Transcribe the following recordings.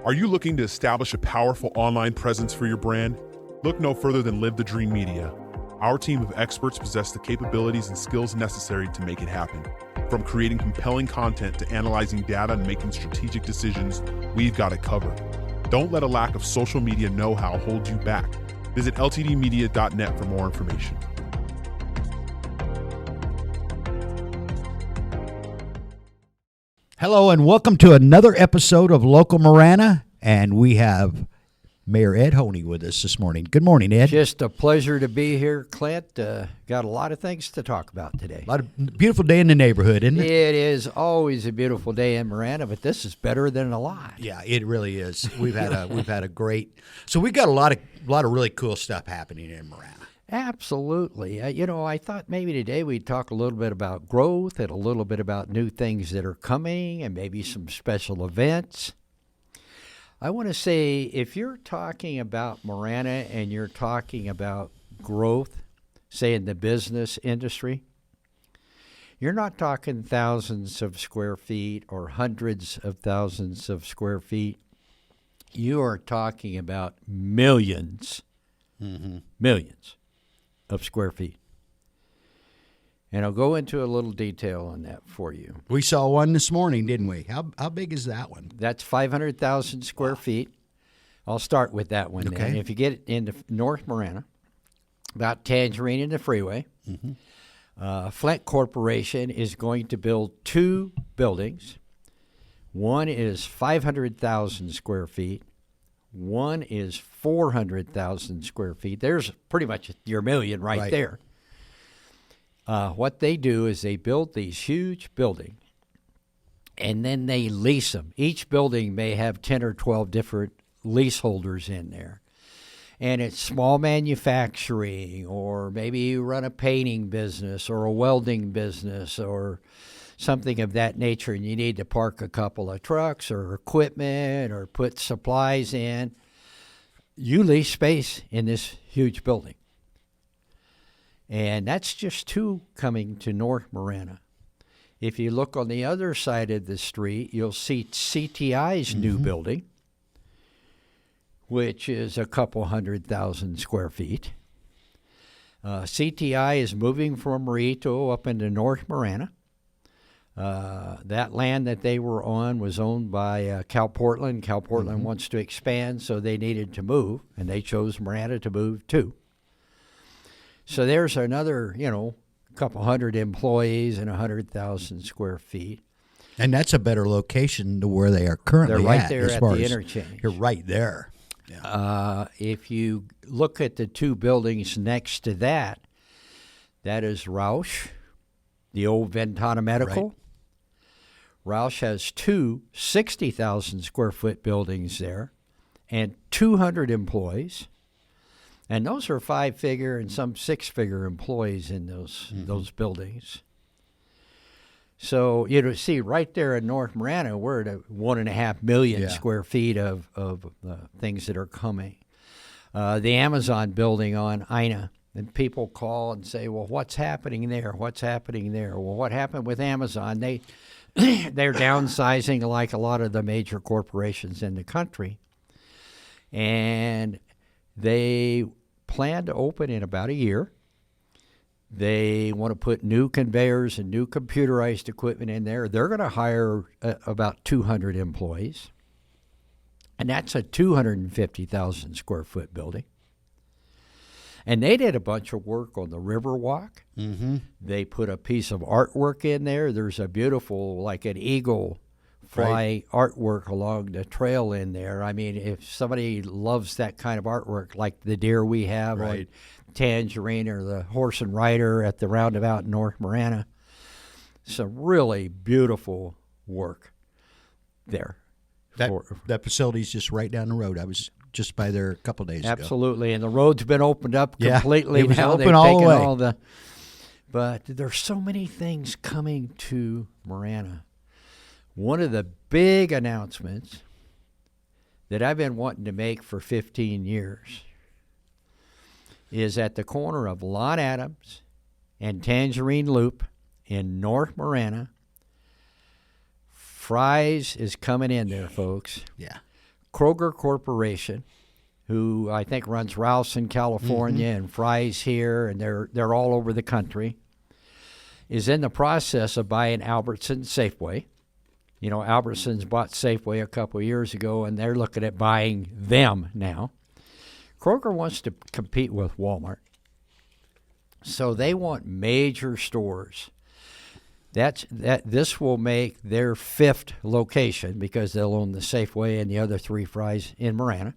Are you looking to establish a powerful online presence for your brand? Look no further than Live the Dream Media. Our team of experts possess the capabilities and skills necessary to make it happen. From creating compelling content to analyzing data and making strategic decisions, we've got it covered. Don't let a lack of social media know-how hold you back. Visit ltdmedia.net for more information. Hello and welcome to another episode of Local Marana, and we have Mayor Ed Honea with us this morning. Good morning, Ed. Just a pleasure to be here, Clint. Got a lot of things to talk about today. A lot of beautiful day in the neighborhood, isn't it? It is always a beautiful day in Marana, but this is better than a lot. Yeah, it really is. We've had a great. So we've got a lot of really cool stuff happening in Marana. Absolutely. I thought maybe today we'd talk a little bit about growth and a little bit about new things that are coming and maybe some special events. I want to say if you're talking about Marana and you're talking about growth, say in the business industry, you're not talking thousands of square feet or hundreds of thousands of square feet. You are talking about millions of square feet. And I'll go into a little detail on that for you. We saw one this morning, didn't we? How big is that one? That's 500,000 square feet. I'll start with that one. Okay. Then. If you get into North Marana, about Tangerine and the freeway, Flint Corporation is going to build two buildings. One is 500,000 square feet. One is 400,000 square feet. There's pretty much your million right there. What they do is they build these huge buildings, and then they lease them. Each building may have 10 or 12 different leaseholders in there. And it's small manufacturing, or maybe you run a painting business or a welding business or something of that nature, and you need to park a couple of trucks or equipment or put supplies in. You lease space in this huge building. And that's just two coming to North Marana. If you look on the other side of the street, you'll see CTI's new building, which is a couple 100,000 square feet. CTI is moving from Rito up into North Marana. That land that they were on was owned by Cal Portland. Cal Portland wants to expand, so they needed to move, and they chose Marana to move to. So there's another, couple hundred employees and 100,000 square feet. And that's a better location to where they are currently at. They're right there at the interchange. You're right there. Yeah. If you look at the two buildings next to that, that is Roush, the old Ventana Medical. Right. Roush has two 60,000 square foot buildings there and 200 employees. And those are 5-figure and some 6-figure employees in those buildings. So, see right there in North Marana, we're at 1.5 million square feet of things that are coming. The Amazon building on Ina, and people call and say, well, what's happening there? What's happening there? Well, what happened with Amazon? They're downsizing like a lot of the major corporations in the country. And they plan to open in about a year. They want to put new conveyors and new computerized equipment in there. They're going to hire about 200 employees. And that's a 250,000 square foot building. And they did a bunch of work on the Riverwalk. They put a piece of artwork in there. There's a beautiful, like an eagle fly artwork along the trail in there. I mean, if somebody loves that kind of artwork, like the deer we have on Tangerine or the horse and rider at the roundabout in North Marana, some really beautiful work there. That facility's just right down the road. I was just by there a couple days ago. Absolutely, and the road's been opened up completely. It was now. open They've all taken the way. all the. But there's so many things coming to Marana. One of the big announcements that I've been wanting to make for 15 years is at the corner of Lon Adams and Tangerine Loop in North Marana. Fry's is coming in there, folks. Yeah. Kroger Corporation, who I think runs Rouse in California and Fry's here, and they're all over the country, is in the process of buying Albertsons Safeway. You know, Albertsons bought Safeway a couple of years ago, and they're looking at buying them now. Kroger wants to compete with Walmart. So they want major stores. This will make their 5th location, because they'll own the Safeway and the other 3 Fry's in Marana.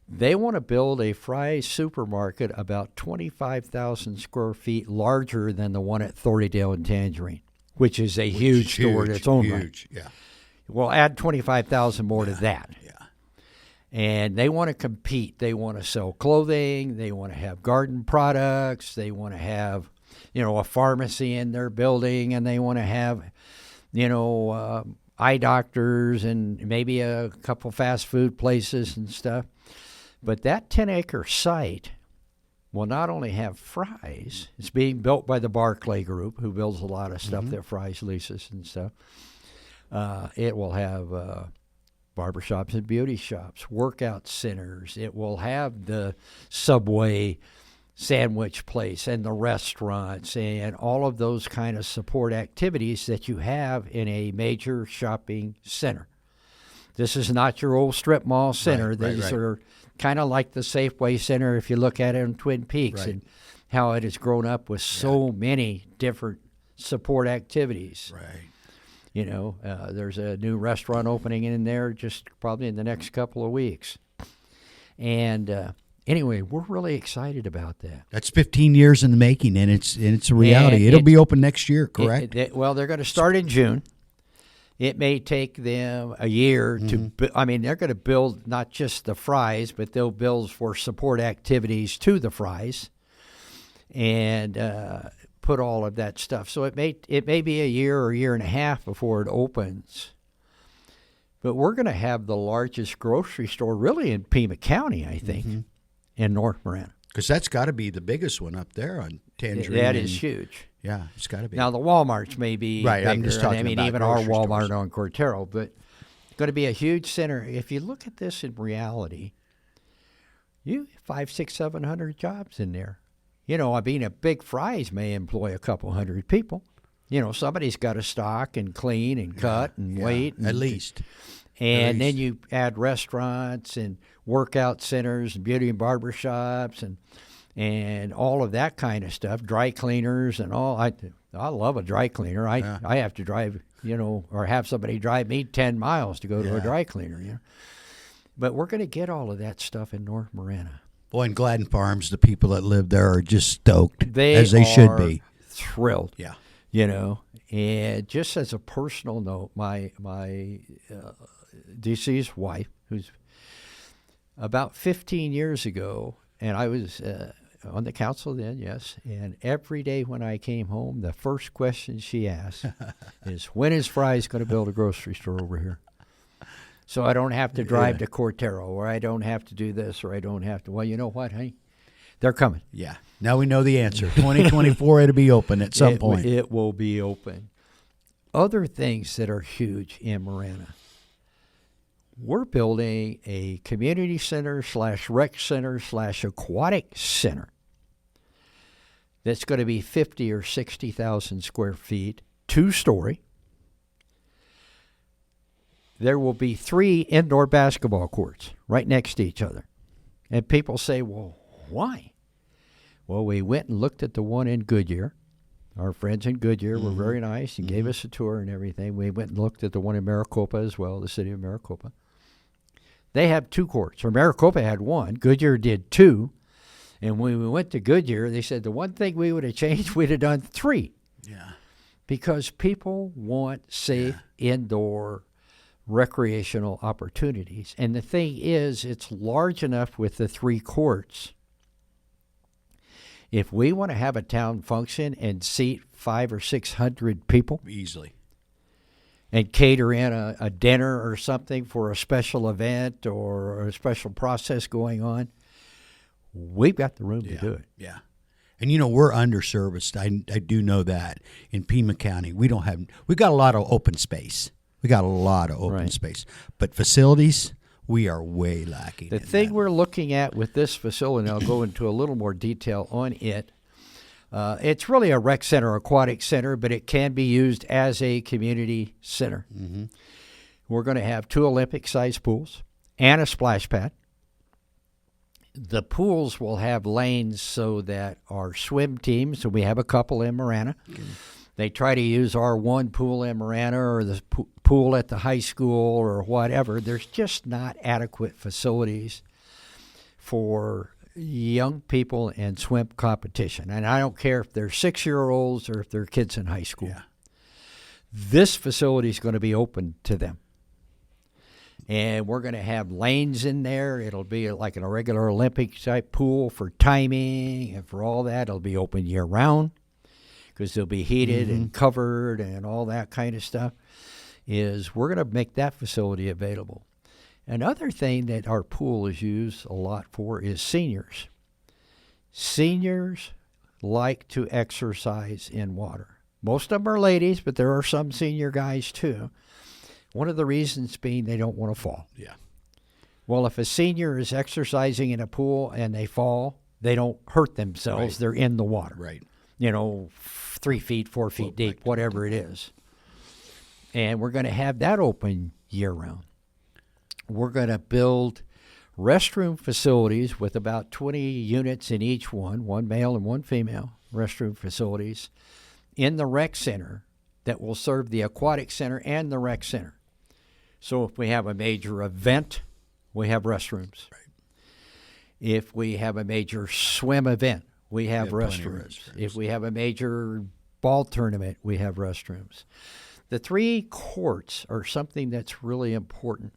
They want to build a Fry's supermarket about 25,000 square feet larger than the one at Thornydale and Tangerine, which is a huge store in its own right. Yeah. We'll add 25,000 more to that. Yeah. And they want to compete. They want to sell clothing. They want to have garden products. They want to have, a pharmacy in their building, and they want to have, eye doctors and maybe a couple fast food places and stuff. But that 10-acre site will not only have Fry's. It's being built by the Barclay Group, who builds a lot of stuff that Fry's leases and stuff. It will have barbershops and beauty shops, workout centers. It will have the Subway sandwich place and the restaurants and all of those kind of support activities that you have in a major shopping center. This is not your old strip mall center. These are kind of like the Safeway Center if you look at it in Twin Peaks and how it has grown up with so many different support activities. Right. There's a new restaurant opening in there just probably in the next couple of weeks. And anyway, we're really excited about that. That's 15 years in the making, and it's a reality. It'll be open next year, correct? Well, they're going to start in June. It may take them a year to, they're going to build not just the Fry's, but they'll build for support activities to the Fry's and put all of that stuff. So it may be a year or a year and a half before it opens. But we're going to have the largest grocery store really in Pima County, I think, in North Marana. Because that's got to be the biggest one up there on Tangerine. That is huge. Yeah, it's got to be. Now, the Walmarts may be bigger. I'm just talking about even our Walmart stores on Cortero, but it's going to be a huge center. If you look at this in reality, you 500, 600, 700 jobs in there. A big Fry's may employ a couple hundred people. Somebody's got to stock and clean and cut and wait. And, at least. And then you add restaurants and workout centers and beauty and barber shops and all of that kind of stuff, dry cleaners and all. I love a dry cleaner. I have to drive, or have somebody drive me 10 miles to go to a dry cleaner. But we're going to get all of that stuff in North Marana. Boy, in Gladden Farms, the people that live there are just stoked, as they should be. Thrilled. Yeah. And just as a personal note, my deceased wife, who's about 15 years ago, and I was on the council then, yes, and every day when I came home, the first question she asked is, when is Fry's going to build a grocery store over here? So I don't have to drive to Cortero, or I don't have to do this, or I don't have to. Well, you know what, honey? They're coming. Yeah. Now we know the answer. 2024, it'll be open at some point. It will be open. Other things that are huge in Marana. We're building a community center / rec center / aquatic center that's going to be 50 or 60,000 square feet, 2-story. There will be 3 indoor basketball courts right next to each other. And people say, well, why? Well, we went and looked at the one in Goodyear. Our friends in Goodyear were very nice and gave us a tour and everything. We went and looked at the one in Maricopa as well, the city of Maricopa. They have 2 courts. Or Maricopa had 1. Goodyear did 2. And when we went to Goodyear, they said the one thing we would have changed, we'd have done 3. Yeah. Because people want safe indoor recreational opportunities. And the thing is, it's large enough with the 3 courts. If we want to have a town function and seat 500 or 600 people easily, and cater in a dinner or something for a special event or a special process going on, we've got the room to do it. Yeah. And, we're underserviced. I do know that. In Pima County, we got a lot of open space. We got a lot of open space. But facilities, We are way lacking. The thing we're looking at with this facility, and I'll go into a little more detail on it. It's really a rec center, aquatic center, but it can be used as a community center. Mm-hmm. We're going to have 2 Olympic-sized pools and a splash pad. The pools will have lanes so that our swim teams, so we have a couple in Marana, they try to use our one pool in Marana or the pool at the high school or whatever. There's just not adequate facilities for young people in swim competition. And I don't care if they're 6-year-olds or if they're kids in high school. Yeah. This facility is going to be open to them. And we're going to have lanes in there. It'll be like a regular Olympic-type pool for timing and for all that. It'll be open year-round because they'll be heated and covered and all that kind of stuff. We're going to make that facility available. Another thing that our pool is used a lot for is seniors. Seniors like to exercise in water. Most of them are ladies, but there are some senior guys too. One of the reasons being they don't want to fall. Yeah. Well, if a senior is exercising in a pool and they fall, they don't hurt themselves. Right. They're in the water. Right. 3 feet, 4 feet deep, whatever it is. And we're going to have that open year-round. We're going to build restroom facilities with about 20 units in each one male and one female restroom facilities in the rec center that will serve the aquatic center and the rec center. So if we have a major event, we have restrooms. Right. If we have a major swim event, we have restrooms. If we have a major ball tournament, we have restrooms. The 3 courts are something that's really important.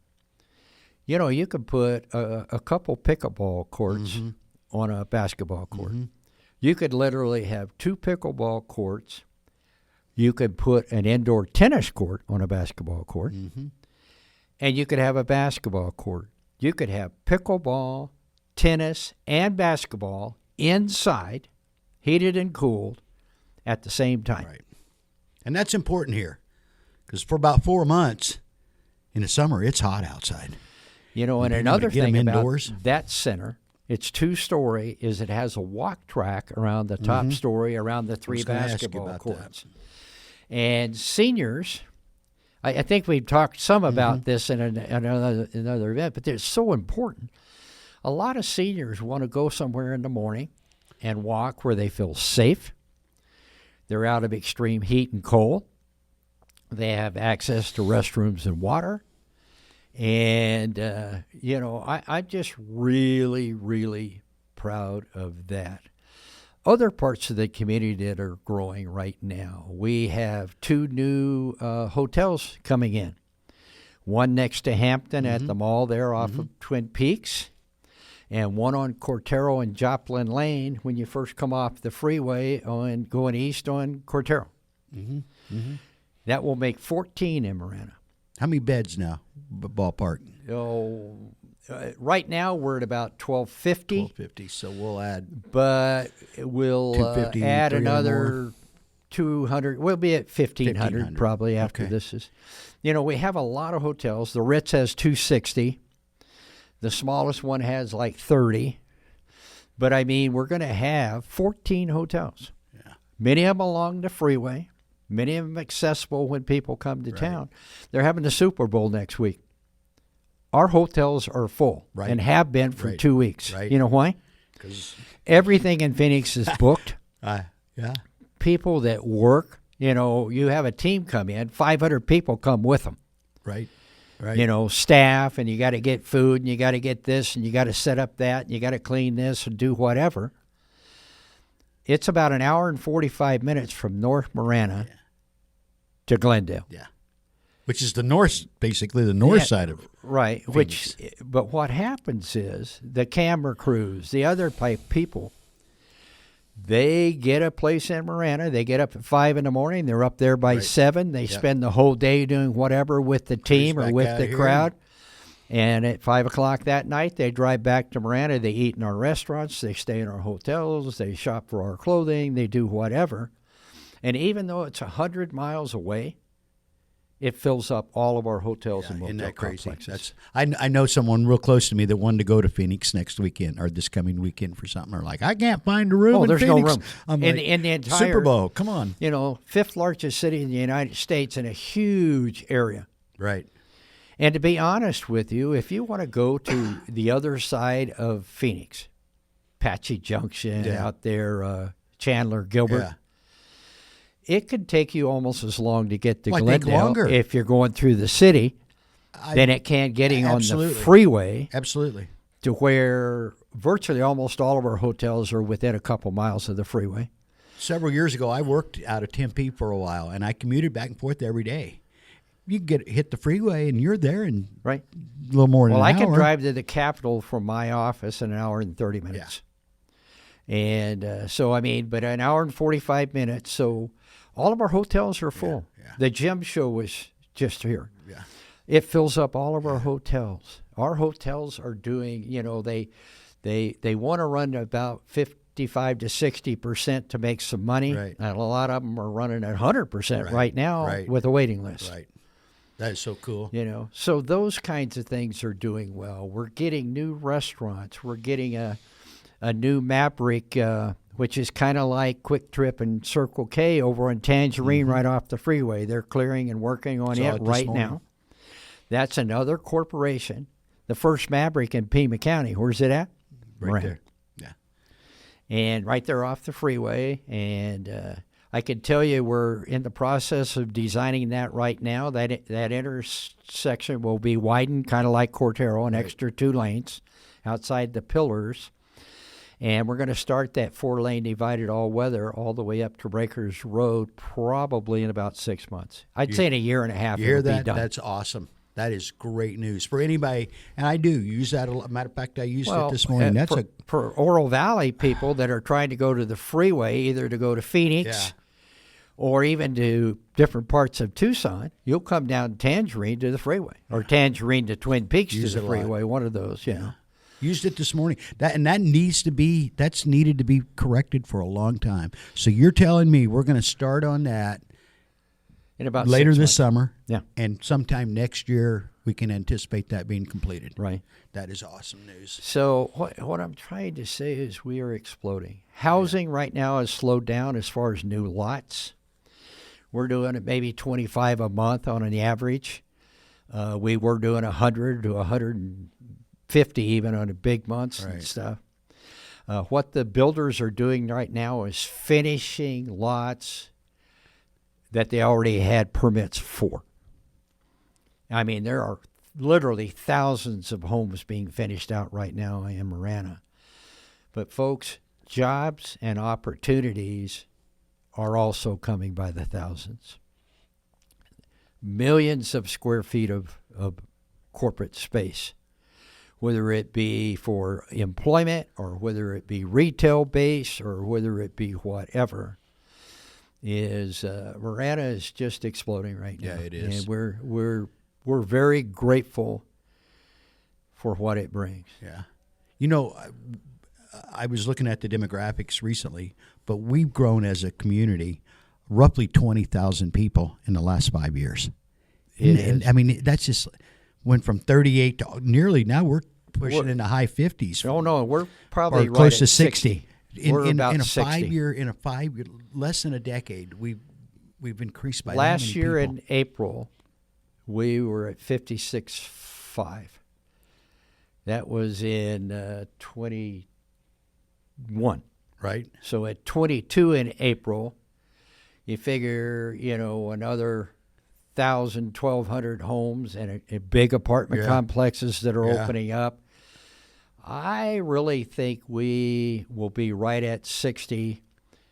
You could put a couple pickleball courts on a basketball court. Mm-hmm. You could literally have 2 pickleball courts. You could put an indoor tennis court on a basketball court. Mm-hmm. And you could have a basketball court. You could have pickleball, tennis, and basketball inside, heated and cooled, at the same time. Right. And that's important here because for about 4 months in the summer, it's hot outside. And another thing about that center, it's 2-story, is it has a walk track around the top story around the 3 basketball courts. That. And seniors, I think we've talked some about this in another event, but it's so important. A lot of seniors want to go somewhere in the morning and walk where they feel safe. They're out of extreme heat and cold. They have access to restrooms and water. And, I'm just really, really proud of that. Other parts of the community that are growing right now, we have 2 new hotels coming in. One next to Hampton at the mall there off of Twin Peaks, and one on Cortero and Joplin Lane when you first come off the freeway going east on Cortero. Mm-hmm. Mm-hmm. That will make 14 in Marana. How many beds now, ballpark? Right now we're at about 1,250. 1,250, so we'll add. But we'll add another 200. We'll be at 1,500 probably after this is. We have a lot of hotels. The Ritz has 260. The smallest one has like 30. But, we're going to have 14 hotels. Yeah. Many of them along the freeway. Many of them accessible when people come to town. They're having the Super Bowl next week. Our hotels are full and have been for 2 weeks. Right. You know why? Because everything in Phoenix is booked. Yeah. People that work, you have a team come in, 500 people come with them. Right. Staff, and you got to get food, and you got to get this, and you got to set up that, and you got to clean this and do whatever. It's about an hour and 45 minutes from North Marana to Glendale. Yeah. Which is basically the north side of Phoenix. But what happens is the camera crews, the other people, they get a place in Marana. They get up at 5 in the morning. They're up there by 7. They spend the whole day doing whatever with the team or with the crowd. And at 5 o'clock that night, they drive back to Marana. They eat in our restaurants. They stay in our hotels. They shop for our clothing. They do whatever. And even though it's 100 miles away, it fills up all of our hotels and Isn't motel that crazy? complexes. I know someone real close to me that wanted to go to Phoenix next weekend or this coming weekend for something. They're like, I can't find a room in there's Phoenix. no room. I'm in, like, in the entire Super Bowl, come on. fifth largest city in the United States in a huge area. Right. And to be honest with you, if you want to go to the other side of Phoenix, Apache Junction out there, Chandler, Gilbert, Yeah. it could take you almost as long to get to Well, I think Glendale longer. if you're going through the city than it can getting on the Absolutely. freeway Absolutely. to where virtually almost all of our hotels are within a couple miles of the freeway. Several years ago, I worked out of Tempe for a while, and I commuted back and forth every day. You can hit the freeway, and you're there in Right. a little more than Well, an I hour. can drive to the Capitol from my office in an hour and 30 minutes. And but an hour and 45 minutes. So all of our hotels are full. Yeah. The gym show was just here. Yeah. It fills up all of our hotels. Our hotels are doing, they want to run about 55 to 60% to make some money. Right. And a lot of them are running at 100% right now Right. with a waiting list. Right. That is so cool. So those kinds of things are doing well. We're getting new restaurants. We're getting a new Maverick, which is kind of like Quick Trip and Circle K over on Tangerine right off the freeway. They're clearing and working on Saw it it this right morning. now. That's another corporation. The first Maverick in Pima County. Where's it at? Right Moran. there. Yeah. And right there off the freeway. And I can tell you we're in the process of designing that right now. That intersection will be widened, kind of like Cortero, an extra 2 lanes outside the pillars. And we're going to start that 4-lane divided all-weather all the way up to Breakers Road probably in about 6 months. I'd say in a year and a half You hear it'll that? be done. That's awesome. That is great news for anybody, and I do use that a lot. Matter of fact, I used it this morning. That's for Oro Valley people that are trying to go to the freeway, either to go to Phoenix or even to different parts of Tucson. You'll come down Tangerine to the freeway, or Tangerine to Twin Peaks Use to the it a lot. freeway. One of those, Used it this morning. That's needed to be corrected for a long time. So you're telling me we're going to start on that in about later 6 this months. summer, Yeah. and sometime next year we can anticipate that being completed. Right. That is awesome news. So what I'm trying to say is we are exploding. Housing right now has slowed down as far as new lots. We're doing it maybe 25 a month on an average. We were doing 100 to 150 even on the big months and stuff. What the builders are doing right now is finishing lots that they already had permits for. I mean, there are literally thousands of homes being finished out right now in Marana. But folks, jobs and opportunities are also coming by the thousands. Millions of square feet of corporate space, whether it be for employment or whether it be retail base or whether it be whatever, is Marana is just exploding right now. Yeah, it is. And we're very grateful for what it brings. Yeah. I was looking at the demographics recently, but we've grown as a community roughly 20,000 people in the last 5 years. And I mean, that's just went from 38 to nearly, now we're pushing in the high 50s. Oh, no, we're probably or right close at to 60. We're about in a 60. 5 year, less than a decade, we've increased by that Last many year people. in April, we were at 56.5. That was in 21. Right. So at 22 in April, you figure, another 1,000, 1,200 homes and a big apartment complexes that are opening up. I really think we will be right at 60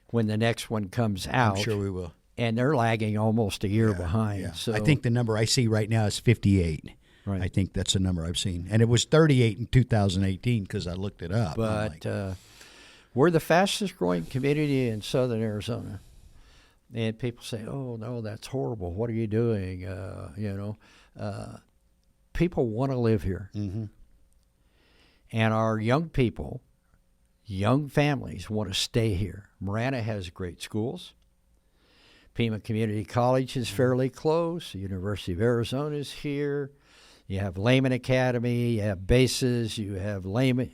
when the next one comes out. I'm sure we will. And they're lagging almost a year behind. Yeah. So I think the number I see right now is 58. Right. I think that's the number I've seen. And it was 38 in 2018 because I looked it up. But we're the fastest growing community in southern Arizona. And people say, oh, no, that's horrible. What are you doing? People want to live here. Mm-hmm. And our young people, young families want to stay here. Marana has great schools. Pima Community College is fairly close. The University of Arizona is here. You have Lehman Academy. You have Bases. You have Lehman,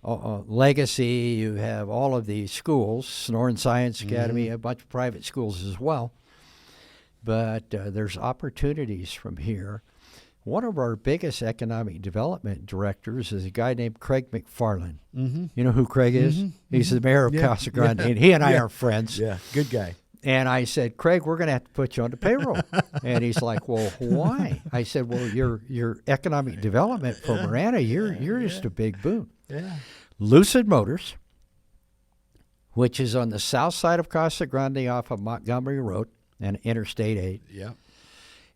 Legacy. You have all of these schools. Sonoran Science Academy, a bunch of private schools as well. But there's opportunities from here. One of our biggest economic development directors is a guy named Craig McFarland. Mm-hmm. You know who Craig is? He's the mayor of Casa Grande, and he and I are friends. Yeah, good guy. And I said, Craig, we're going to have to put you on the payroll. And he's like, well, why? I said, well, your economic development for Marana, you're just a big boon. Yeah. Lucid Motors, which is on the south side of Casa Grande off of Montgomery Road and Interstate 8. Yeah.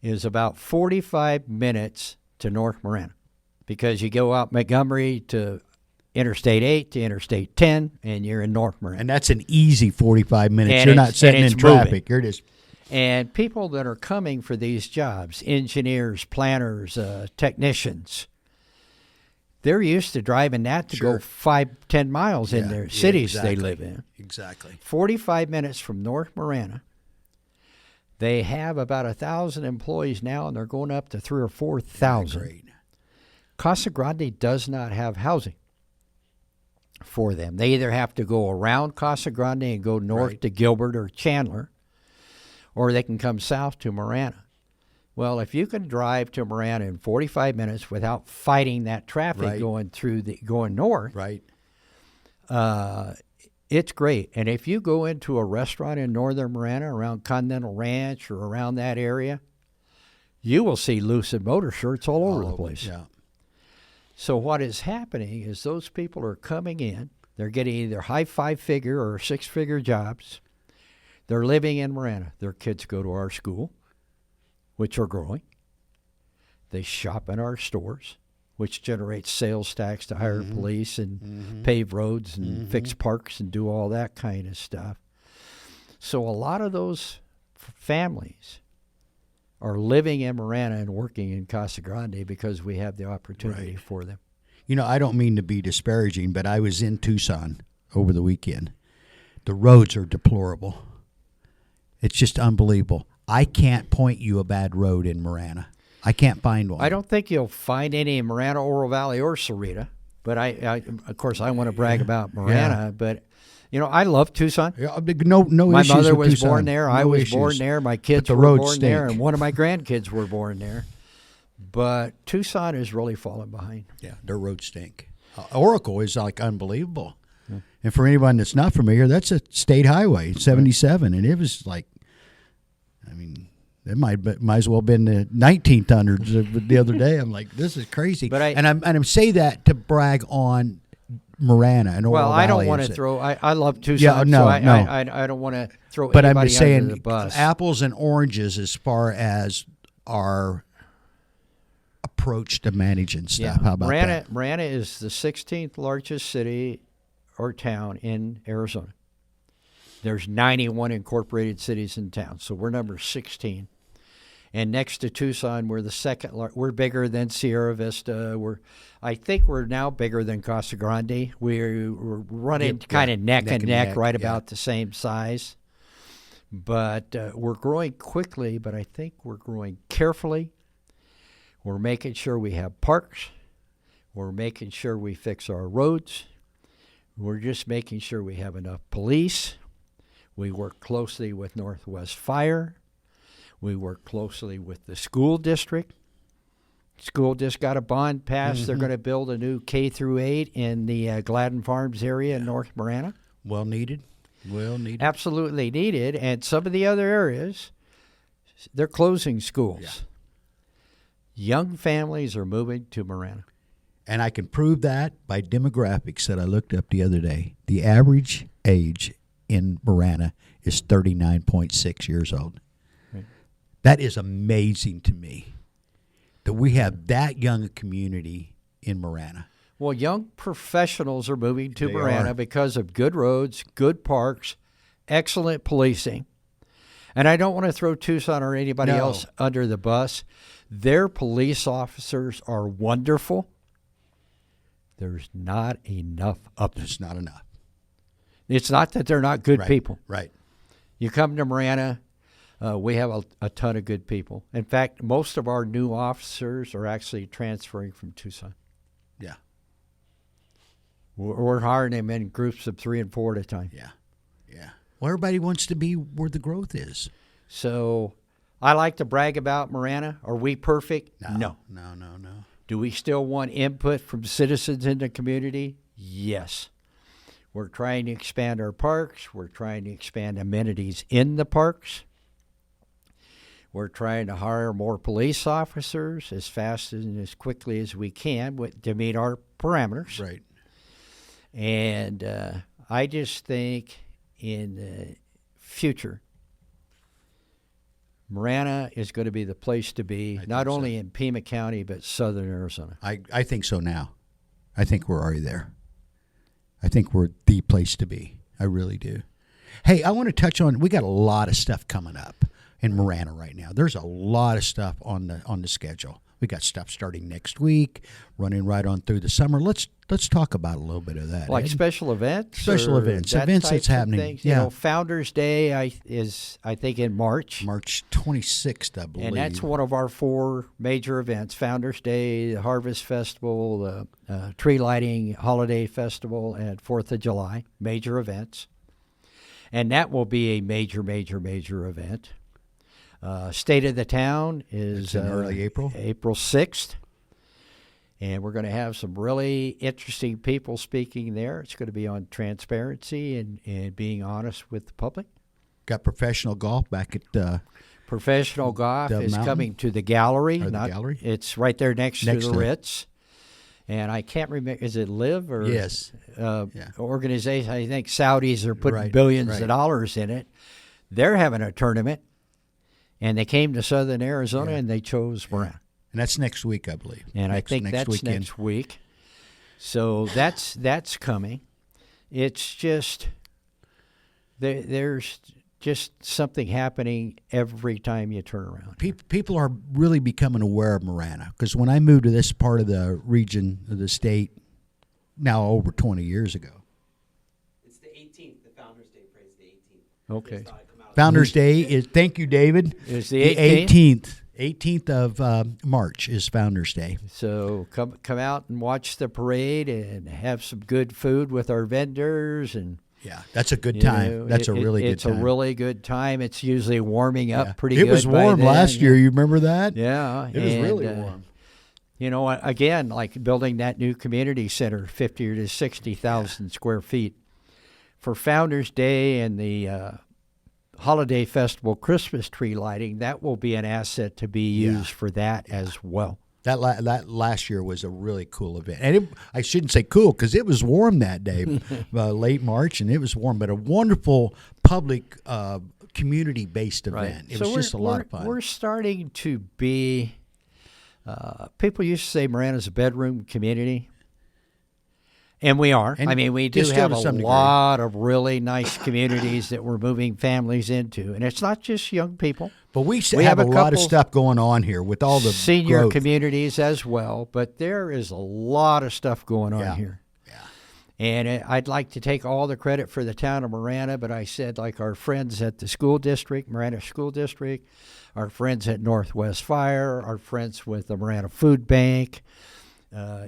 Is about 45 minutes to North Marana, because you go out Montgomery to Interstate 8 to Interstate 10, and you're in North Marana. And that's an easy 45 minutes. And you're not sitting in traffic. Moving. You're just. And people that are coming for these jobs, engineers, planners, technicians, they're used to driving that to go 5-10 miles in their cities they live in. Exactly. 45 minutes from North Marana. They have about 1,000 employees now, and they're going up to 3,000 or 4,000. Great. Casa Grande does not have housing for them. They either have to go around Casa Grande and go north to Gilbert or Chandler, or they can come south to Marana. Well, if you can drive to Marana in 45 minutes without fighting that traffic going north, it's great. And if you go into a restaurant in northern Marana around Continental Ranch or around that area, you will see Lucid Motor shirts all over the place. Yeah. So what is happening is those people are coming in. They're getting either high 5-figure or 6-figure jobs. They're living in Marana. Their kids go to our school, which are growing. They shop in our stores, which generates sales tax to hire police and pave roads and fix parks and do all that kind of stuff. So a lot of those families are living in Marana and working in Casa Grande because we have the opportunity for them. You know, I don't mean to be disparaging, but I was in Tucson over the weekend. The roads are deplorable. It's just unbelievable. I can't point you a bad road in Marana. I can't find one. I don't think you'll find any in Marana, Oro Valley, or Sarita. But I of course, I want to brag about Marana. But you know, I love Tucson. No my issues mother with was Tucson. born there. I was born there. My kids the were roads born there, stink. and one of my grandkids were born there. But Tucson is really falling behind. Yeah, their roads stink. Oracle is like unbelievable. And for anyone that's not familiar, that's a state highway, 77, and it was like, I mean, it might as well have been the 1900s the other day. I'm like, this is crazy. But I say that to brag on Marana and Oro Valley. I don't want to throw. I love Tucson. Yeah, no. I don't want to throw. But anybody I'm just saying, under the bus. Apples and oranges as far as our approach to managing stuff. How about that? Marana is the 16th largest city or town in Arizona. There's 91 incorporated cities in town, so we're number 16. And next to Tucson, we're the second. We're bigger than Sierra Vista. I think we're now bigger than Casa Grande. We're running kind of neck and neck, right about the same size. But we're growing quickly, but I think we're growing carefully. We're making sure we have parks. We're making sure we fix our roads. We're just making sure we have enough police. We work closely with Northwest Fire. We work closely with the school district. School just got a bond passed. They're going to build a new K-8 in the Gladden Farms area in North Marana. Well needed. Absolutely needed. And some of the other areas, they're closing schools. Yeah. Young families are moving to Marana. And I can prove that by demographics that I looked up the other day. The average age in Marana is 39.6 years old. Right. That is amazing to me that we have that young a community in Marana. Well, young professionals are moving to Marana because of good roads, good parks, excellent policing. And I don't want to throw Tucson or anybody else under the bus. Their police officers are wonderful. There's not enough of them. There's not enough. It's not that they're not good people. Right. You come to Marana, we have a ton of good people. In fact, most of our new officers are actually transferring from Tucson. Yeah. We're hiring them in groups of 3 and 4 at a time. Yeah. Yeah. Well, everybody wants to be where the growth is. So I like to brag about Marana. Are we perfect? No. Do we still want input from citizens in the community? Yes. We're trying to expand our parks. We're trying to expand amenities in the parks. We're trying to hire more police officers as fast and as quickly as we can to meet our parameters. Right. And I just think in the future, Marana is going to be the place to be, not only in Pima County, but southern Arizona. I think so now. I think we're already there. I think we're the place to be. I really do. Hey, I want to touch on, we got a lot of stuff coming up in Marana right now. There's a lot of stuff on the schedule. We got stuff starting next week, running right on through the summer. Let's talk about a little bit of that. Like Ed. special events? Special events that's happening. Things? Yeah. You know, Founders Day is, I think, in March. March 26th, I believe. And that's one of our 4 major events: Founders Day, the Harvest Festival, the Tree Lighting Holiday Festival, and 4th of July. Major events. And that will be a major, major, major event. State of the Town is in early April. April 6th. And we're going to have some really interesting people speaking there. It's going to be on transparency and being honest with the public. Got professional golf back at Professional golf the is mountain? coming to the gallery. Or the gallery? It's right there next to the to it. Ritz. And I can't remember, is it Live or Yes. organization? I think Saudis are putting Right, billions right. of dollars in it. They're having a tournament, and they came to southern Arizona, and they chose Marana. and that's next week, I believe. And I think that's weekend. next week. So that's coming. It's just there's just something happening every time you turn around. People are really becoming aware of Marana, because when I moved to this part of the region of the state, now over 20 years ago. It's the 18th. The Founders Day parade is the 18th. Okay. It's not come out Founders Day is, thank you, David. Is the 18th? 18th of March is Founders Day. So come out and watch the parade and have some good food with our vendors, and Yeah, that's a good you time. know, That's a really good time. It's a really good time. It's usually warming up Yeah. pretty It good. was by warm then. last year. You remember that? Yeah, It was really and, warm. You know, again, like building that new community center, 50 to 60,000 square feet. For Founders Day and the Holiday Festival Christmas tree lighting, that will be an asset to be used for that as well. That last year was a really cool event. And I shouldn't say cool, because it was warm that day, late March, and it was warm, but a wonderful public community-based event. It was just a lot of fun. We're starting to be, people used to say Marana's a bedroom community. And we are. And I mean, we do still have to a some degree. lot of really nice communities that we're moving families into. And it's not just young people. But we We have have a a lot of couple stuff going on here with all the senior growth. communities as well. But there is a lot of stuff going on Yeah. here. And I'd like to take all the credit for the town of Marana, but I said, like, our friends at the school district, Marana School District, our friends at Northwest Fire, our friends with the Marana Food Bank,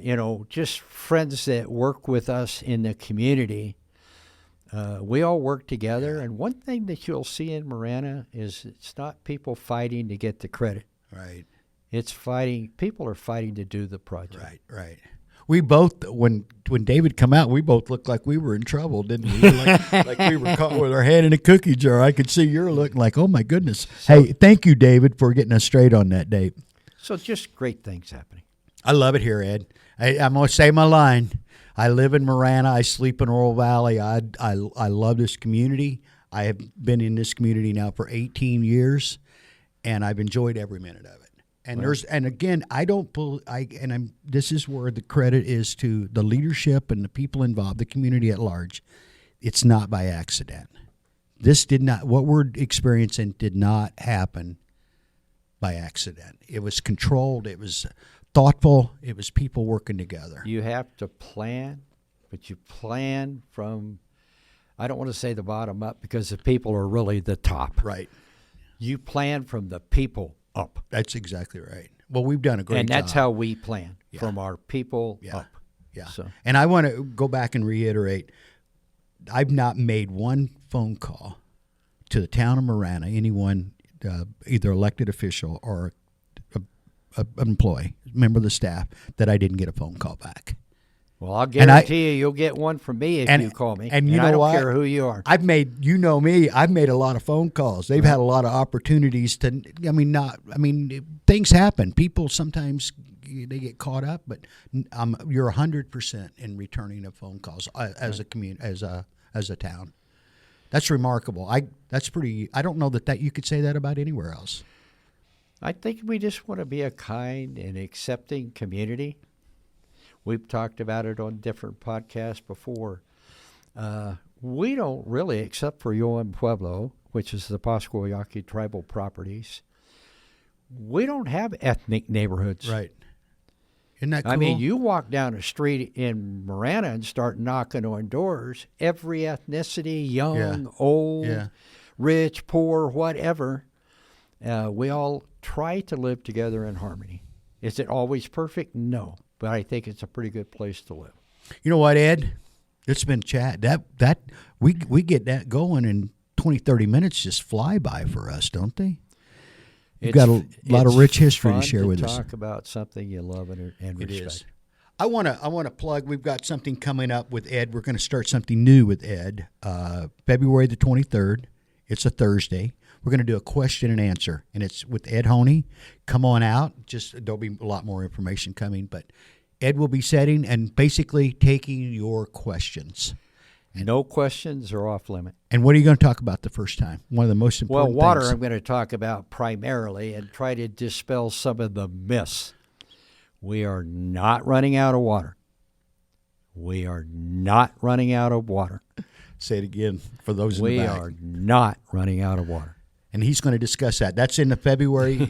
you know, just friends that work with us in the community. We all work together. And one thing that you'll see in Marana is it's not people fighting to get the credit. Right, It's fighting, people are fighting to do the project. right. We both, when David come out, we both looked like we were in trouble, didn't we? Like we were caught with our head in a cookie jar. I could see you're looking like, oh, my goodness. Hey, thank you, David, for getting us straight on that date. So just great things happening. I love it here, Ed. I'm going to say my line. I live in Marana. I sleep in Oro Valley. I love this community. I have been in this community now for 18 years, and I've enjoyed every minute of it. And again, this is where the credit is to the leadership and the people involved, the community at large. It's not by accident. What we're experiencing did not happen by accident. It was controlled. It was thoughtful. It was people working together. You have to plan, but you plan from I don't want to say the bottom up because the people are really the top. Right. You plan from the people up. That's exactly right. Well, we've done a great job. And that's how we plan, Yeah. from our people Yeah. up. Yeah. So. And I want to go back and reiterate, I've not made one phone call to the town of Marana, anyone, either elected official or an employee, member of the staff, that I didn't get a phone call back. Well, I'll guarantee you'll get one from me if you call me. And you know I don't what? care who you are. I've made, you know me, I've made a lot of phone calls. They've had a lot of opportunities to, things happen. People sometimes, they get caught up, but you're 100% in returning of phone calls as a community, as a town. That's remarkable. That's pretty, I don't know that you could say that about anywhere else. I think we just want to be a kind and accepting community. We've talked about it on different podcasts before. We don't really, except for Yoan Pueblo, which is the Pascual-Yaqui tribal properties, we don't have ethnic neighborhoods. Right. Isn't that cool? I mean, you walk down a street in Marana and start knocking on doors. Every ethnicity, young, old, rich, poor, whatever, we all try to live together in harmony. Is it always perfect? No. But I think it's a pretty good place to live. You know what, Ed? It's been chat. That we get that going in 20, 30 minutes just fly by for us, don't they? You've got a lot of rich history to share with us. Talk about something you love and respect. It is. I want to plug. We've got something coming up with Ed. We're going to start something new with Ed. February the 23rd. It's a Thursday. We're going to do a question and answer, and it's with Ed Honea. Come on out. There'll be a lot more information coming, but Ed will be setting and basically taking your questions. No questions are off limit. And what are you going to talk about the first time? One of the most important water things. I'm going to talk about primarily and try to dispel some of the myths. We are not running out of water. We are not running out of water. Say it again for those in the back. We are not running out of water. And he's going to discuss that. That's in the February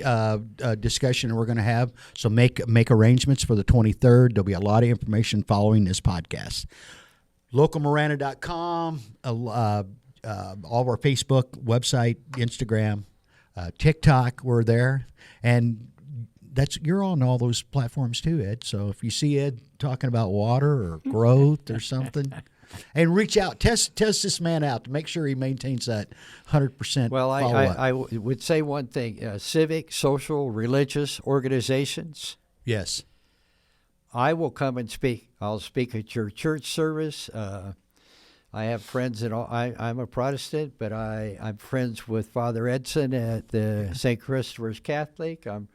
discussion we're going to have. So make arrangements for the 23rd. There'll be a lot of information following this podcast. LocalMarana.com, all of our Facebook, website, Instagram, TikTok, we're there. And you're on all those platforms too, Ed. So if you see Ed talking about water or growth or something, and reach out, test this man out to make sure he maintains that 100%. Well, I would say one thing: civic, social, religious organizations. Yes, I will come and speak. I'll speak at your church service. I have friends in all. I'm a Protestant, but I'm friends with Father Edson at the St. Christopher's Catholic. I'm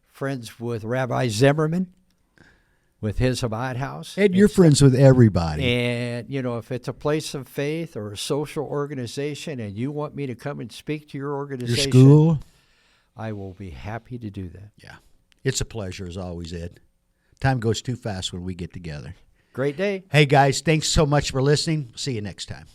friends with Rabbi Zimmerman with his Chabad house. Ed, you're friends with everybody. And, if it's a place of faith or a social organization and you want me to come and speak to your organization, your school, I will be happy to do that. Yeah. It's a pleasure as always, Ed. Time goes too fast when we get together. Great day. Hey, guys, thanks so much for listening. See you next time.